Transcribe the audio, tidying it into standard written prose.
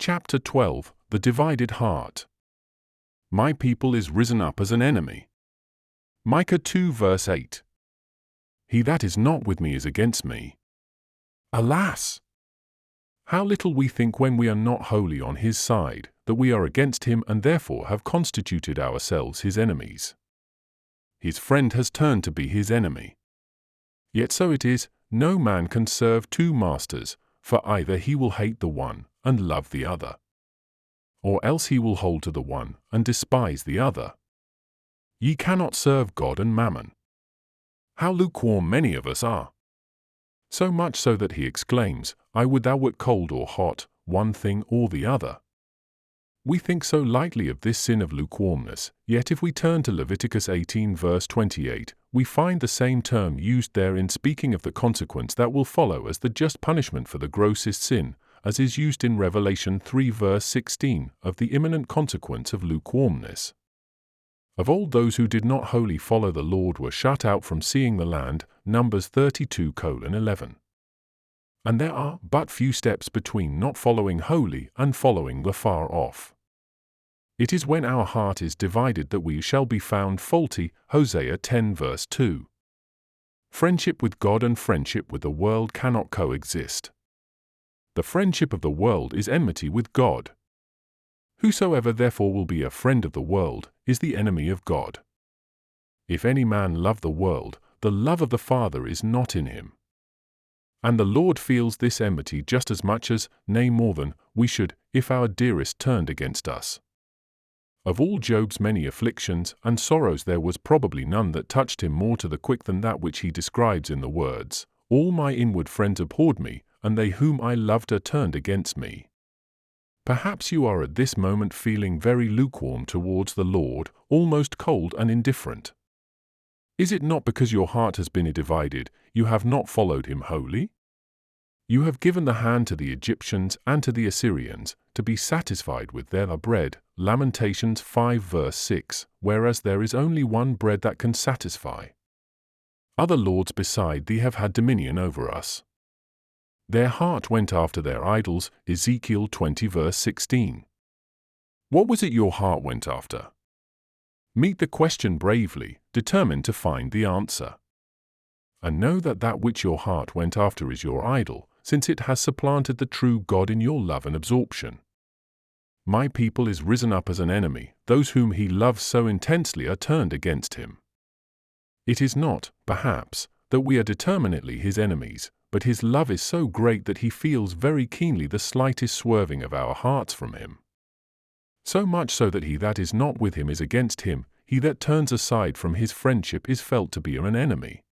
Chapter 12, The Divided Heart. My people is risen up as an enemy. Micah 2 verse 8. He that is not with me is against me. Alas! How little we think when we are not wholly on his side, that we are against him and therefore have constituted ourselves his enemies. His friend has turned to be his enemy. Yet so it is, no man can serve two masters, for either he will hate the one and love the other, or else he will hold to the one and despise the other. Ye cannot serve God and mammon. How lukewarm many of us are! So much so that he exclaims, I would thou wert cold or hot, one thing or the other. We think so lightly of this sin of lukewarmness, yet if we turn to Leviticus 18 verse 28, we find the same term used there in speaking of the consequence that will follow as the just punishment for the grossest sin, as is used in Revelation 3 verse 16 of the imminent consequence of lukewarmness. Of old those who did not wholly follow the Lord were shut out from seeing the land, Numbers 32:11. And there are but few steps between not following wholly and following the far off. It is when our heart is divided that we shall be found faulty, Hosea 10 verse 2. Friendship with God and friendship with the world cannot coexist. The friendship of the world is enmity with God. Whosoever therefore will be a friend of the world is the enemy of God. If any man love the world, the love of the Father is not in him. And the Lord feels this enmity just as much as, nay more than, we should, if our dearest turned against us. Of all Job's many afflictions and sorrows there was probably none that touched him more to the quick than that which he describes in the words, All my inward friends abhorred me, and they whom I loved are turned against me. Perhaps you are at this moment feeling very lukewarm towards the Lord, almost cold and indifferent. Is it not because your heart has been divided, you have not followed him wholly? You have given the hand to the Egyptians and to the Assyrians, to be satisfied with their bread, Lamentations 5 verse 6, whereas there is only one bread that can satisfy. Other lords beside thee have had dominion over us. Their heart went after their idols, Ezekiel 20 verse 16. What was it your heart went after? Meet the question bravely, determined to find the answer. And know that that which your heart went after is your idol, since it has supplanted the true God in your love and absorption. My people is risen up as an enemy, those whom he loves so intensely are turned against him. It is not, perhaps, that we are determinately his enemies, but his love is so great that he feels very keenly the slightest swerving of our hearts from him. So much so that he that is not with him is against him, he that turns aside from his friendship is felt to be an enemy.